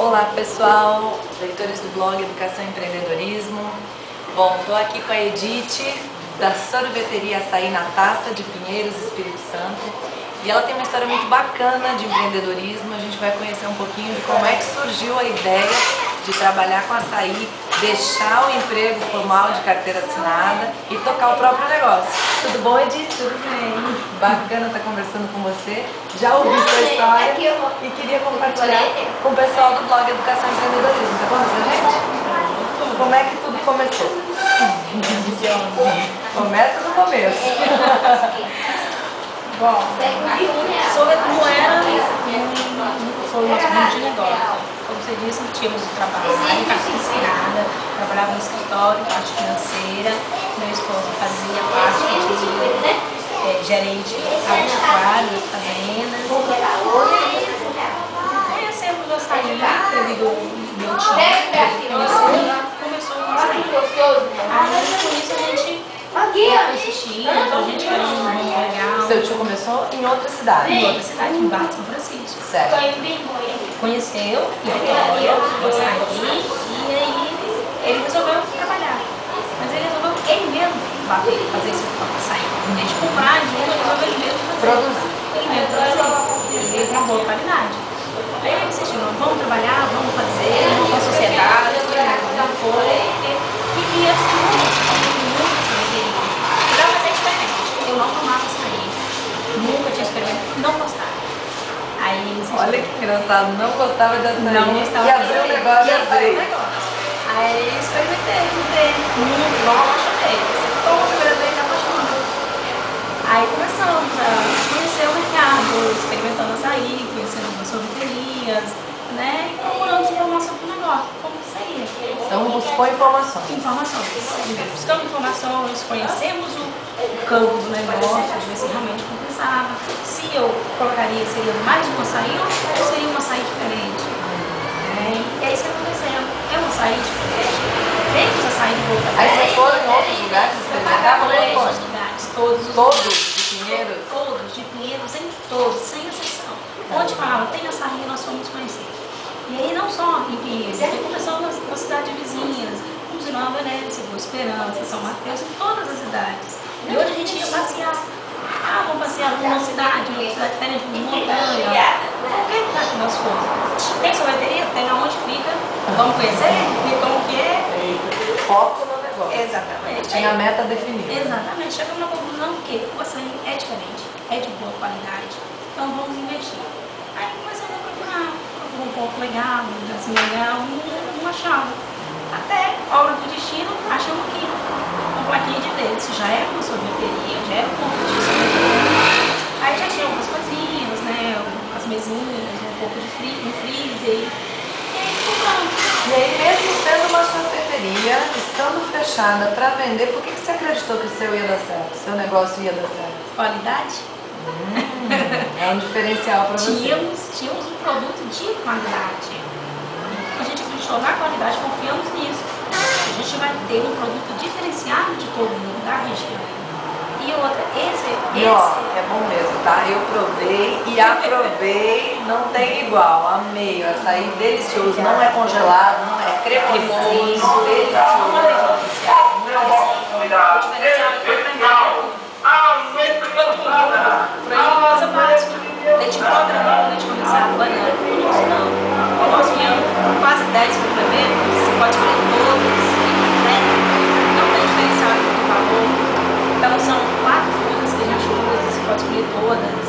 Olá pessoal, leitores do blog Educação e Empreendedorismo. Bom, estou aqui com a Edith da Sorveteria Açaí na Taça de Pinheiros, Espírito Santo. E ela tem uma história muito bacana de empreendedorismo. A gente vai conhecer um pouquinho de como é que surgiu a ideia de trabalhar com açaí, deixar o emprego formal de carteira assinada e tocar o próprio negócio. Tudo bom, Edith? Tudo bem. Bacana estar conversando com você. Já ouvi sua história e queria compartilhar com o pessoal do blog Educação e Empreendedorismo. Tá bom pra gente? Como é que tudo começou? Começa do começo. Bom, sobre como era, foi um nosso de negócio. Como você disse, tínhamos o trabalho em carteira assinada, trabalhava no escritório, parte financeira, meu esposo fazia parte de gerente particular, fazendas. Conhecemos o açaí, devido ao meu time, começou o açaí. Aí com isso a gente assistindo, a gente era muito legal. Seu tio começou em outra cidade? Em outra cidade, em Barra de São Francisco. Certo. Conheceu, o açaí, e aí ele resolveu trabalhar. Mas ele resolveu ele mesmo fazer esse açaí. Em vez de comprar de ele resolveu ele mesmo fazer. Produzir. Ele mesmo produzir. Ele fez uma boa qualidade. Aí ele insistiu, vamos trabalhar, vamos fazer, com a sociedade, não foi. E assim, eu não tomava açaí, nunca tinha experimentado, não gostava. Aí, olha que engraçado, não gostava de açaí não gostava e abriu o negócio. Aí experimentei, não apaixonei. Como experimentei, já apaixonei. Aí começamos a conhecer o mercado, experimentando açaí, conhecendo algumas sorveterias, né? E procurando informação para o negócio, como que saía. Então buscou informações. Buscamos informações, conhecemos o campo do negócio, ver se realmente compensava. Se eu colocaria, seria mais um açaí ou seria um açaí diferente. E aí isso aconteceu. É um açaí diferente. Tem os açaí de boca. Aí vocês foram em outros lugares? Todos de Pinheiros? Todos, de Pinheiros, em todos, sem exceção. Onde falava, tem açaí, nós fomos conhecer. E aí não só em Pinheiros, começou nas cidades vizinhas, fomos em Nova Venécia, Boa Esperança, São Mateus, em todas as cidades. E hoje a gente ia passear. Ah, vamos passear numa cidade diferente, de montanha. Qualquer lugar que nós fomos. Tem sorveteria? Tem aonde fica. Vamos conhecer? Ver como que é. Foco no negócio. Exatamente. Tinha a meta definida. Exatamente. Chegamos na conclusão que o açaí é diferente, é de boa qualidade. Então vamos investir. Aí começamos a procurar um pouco legal, assim, legal, não achava. Até a hora do destino, achamos aqui uma plaquinha de dedos. Já era uma sorveteria, já era um ponto de sorveteria. Aí já tinha algumas coisinhas, né? As mesinhas, um pouco de freezer. E aí compramos. E aí, mesmo sendo uma sorveteria, estando fechada para vender, por que você acreditou que o seu ia dar certo? O seu negócio ia dar certo? Qualidade? É um diferencial para você. Tínhamos um produto de qualidade. A gente acreditou na qualidade, confiamos nisso. A gente vai ter um produto diferenciado de todo mundo da região. E outra, E ó, é bom mesmo, tá? Eu provei e aprovei, não tem igual, amei. O açaí delicioso, não é congelado, não é cremosinho, delicioso. Leite em pó, granulado, leite condensado, banana. O nosso não. O nosso vinha quase 10 complementos, você pode escolher todos, né? Não tem diferencial no valor. Então são 4 frutas que a gente usa, você pode escolher todas.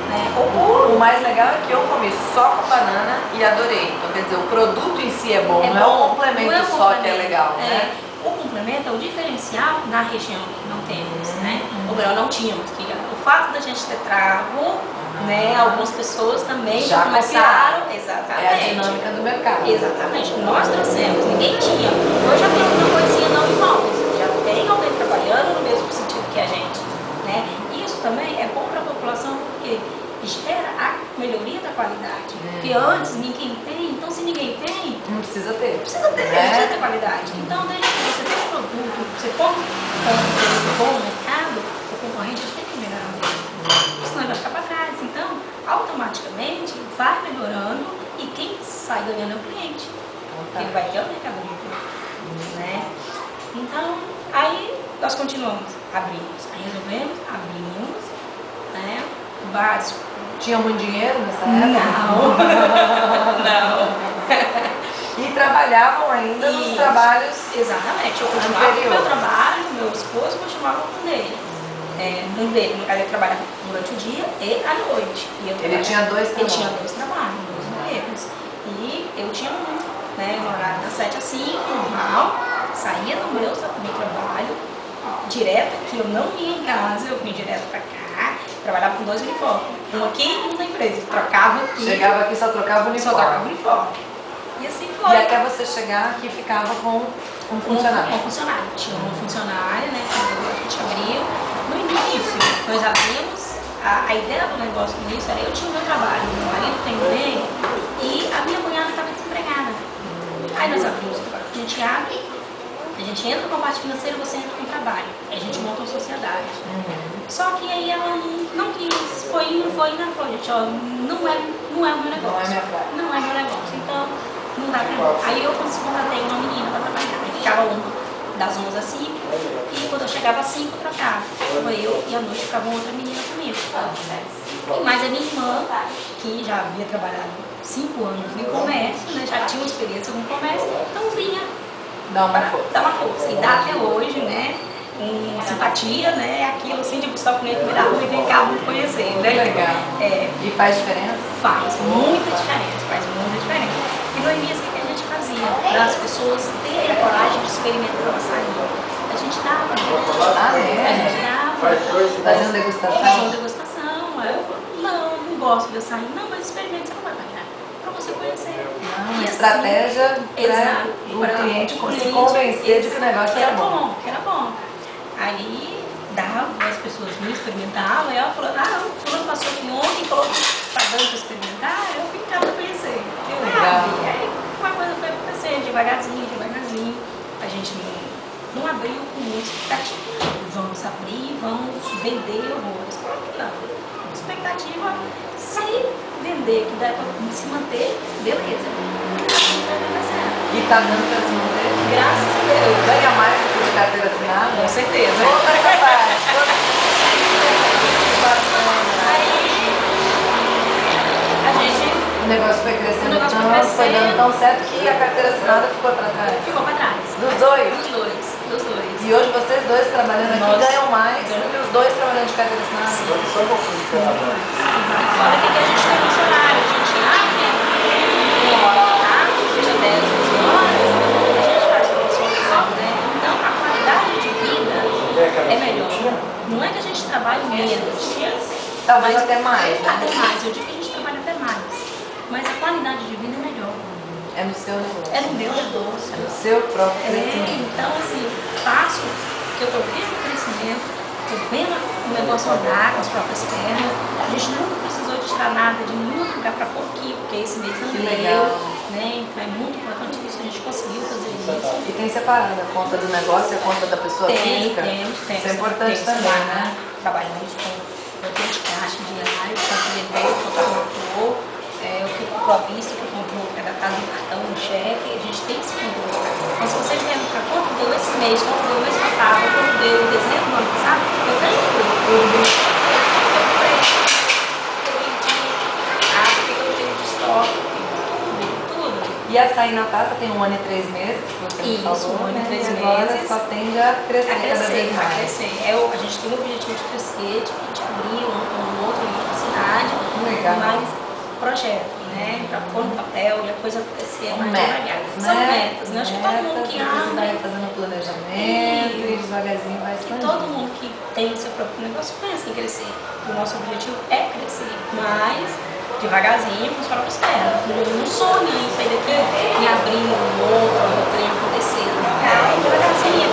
Né? O mais legal é que eu comi só com banana e adorei. Então quer dizer, o produto em si é bom, não é o complemento só que é legal, né? O complemento é o diferencial na região que não temos, né? Ou melhor, não tínhamos. O fato da gente ter trago, né? Algumas pessoas também já começaram. Exatamente. É a dinâmica do mercado. Exatamente. Nós trouxemos, ninguém tinha. Hoje já tem uma coisinha não igual, mas já tem alguém trabalhando no mesmo sentido que a gente, né? Isso também é bom para a população porque gera a melhoria da qualidade. Porque antes ninguém tem, então se ninguém tem, não precisa ter. Precisa ter qualidade. Então, desde que você tem um produto, você põe um produto bom no mercado, o concorrente tem que melhorar muito. Senão ele vai ficar para trás. Então, automaticamente vai melhorando e quem sai ganhando é o cliente. Tá. Ele vai ter o mercadoria, né? Então, aí nós continuamos, abrimos. Aí resolvemos, abrimos, né? O básico. Tinha muito dinheiro nessa época? Não. E trabalhavam ainda nos trabalhos. Exatamente, eu continuava com o meu anteriores. trabalho, meu esposo continuava com o dele. Um dele, no caso, ele trabalhava durante o dia e à noite. E eu Ele tinha dois Ele trabalhos. tinha dois trabalhos, dois empregos. E eu tinha um, né, no horário das 7 às 5, normal, saía do meu trabalho, direto aqui, eu não ia em casa, eu vim direto pra cá, trabalhava com 2 uniformes, um aqui e um na empresa, trocava aqui. Chegava aqui só trocava o uniforme. Só trocava o uniforme. E assim foi. E até você chegar aqui ficava com um funcionário. Um funcionário. Tinha uma funcionária, né, que a gente abriu. No início, nós abrimos, a ideia do negócio no início era eu tinha o meu trabalho, meu marido tem o dele, e a minha cunhada estava desempregada. Aí nós abrimos, a gente abre, a gente entra com a parte financeira, você entra com o trabalho. Aí a gente monta uma sociedade. Só que aí ela não quis, foi indo, gente, ó, não é o meu negócio. Não é meu negócio. Então, não dá pra mim. Aí eu contratei uma menina pra trabalhar. Aí ficava das 11 às 5, e quando eu chegava às 5 eu trocava. Eu e à noite ficava outra menina comigo. E mais a minha irmã, que já havia trabalhado 5 anos no comércio, né, já tinha uma experiência no comércio, então vinha Dá uma força. dar uma força. E dá até hoje, né? Com simpatia, né? Aquilo assim de buscar o cliente me dá e vem cá, vamos conhecer, né? Legal. E faz diferença? Faz muita diferença. E no início o que a gente fazia? Para as pessoas terem a coragem de experimentar o açaí. A gente dava. Ah, é? A gente dava. Fazendo degustação? Fazendo degustação. Eu não gosto de açaí. Não, mas experimente, você não vai pagar. Para você conhecer. Uma E estratégia exato, para o cliente se convencer de que o negócio era bom. Que era bom. Aí dava, as pessoas vinham, experimentavam, e ela falou, fulano passou aqui ontem, falou que está dando para experimentar, eu vim cá para conhecer. Legal. E aí uma coisa foi acontecendo, devagarzinho. A gente não abriu com muita expectativa. Vamos abrir, vamos vender horrores. Claro que não. Expectativa, se vender, que dá para se manter, beleza. E tá dando para se manter? Graças a Deus. Ganha mais do que de carteira assinada? Com certeza. Outra essa parte. Aí a gente O negócio foi crescendo O negócio tanto, foi foi dando crescendo. tão certo que a carteira assinada ficou para trás. ficou para trás. Dos dois? Dos dois. E hoje vocês dois trabalhando aqui Nós ganham mais do que os dois trabalhando de carteira assinada? Fora que aqui a gente tem funcionário, a gente abre, uma hora da tarde, seja 10, 11 horas, a gente faz função, né? Então a qualidade de vida é melhor. Não é que a gente trabalhe menos. Talvez mas até mais, né? Até mais, eu digo que a gente trabalha até mais. Mas a qualidade de vida é melhor. É no seu negócio. É no meu negócio. É no seu próprio crescimento. Então, assim, faço que eu estou vendo o crescimento, estou vendo o negócio andar com as próprias pernas. A gente nunca precisou de tirar nada de nenhum lugar para pôr aqui, porque esse mês não Que deu. legal. Né? Então é muito importante isso, a gente conseguiu fazer isso. E tem separado a conta do negócio e a conta da pessoa física? Temos. Isso é importante também, né? Trabalhamos com o que de caixa diário, quanto vendeu, quanto comprou, o que comprou à vista, o que comprou cada casa do cartão, no cheque, a gente tem esse controle. Então se você perguntar quanto deu esse mês, quanto deu o mês passado, quanto deu em dezembro do ano passado, eu tenho tudo. Eu tenho de estoque, tudo. E açaí na taça tem 1 ano e 3 meses, que você me Isso, falou, 1 ano e né? 3 E agora meses. só tende a crescer cada vez A mais. crescer. A gente tem o objetivo de crescer, de abrir um outro em outra cidade, Legal. mais projeto, né? Para pôr no papel e a coisa crescer São mais metas, devagar. né? São metas, né? Acho que todo mundo que Você vai abre, fazendo planejamento e devagarzinho vai que expandindo. todo mundo que tem o seu próprio negócio pensa em crescer. O nosso objetivo é crescer, mas devagarzinho, com os próprios pernas. Não sonha em sair daqui e abrir um outro trem acontecendo. Devagarzinho,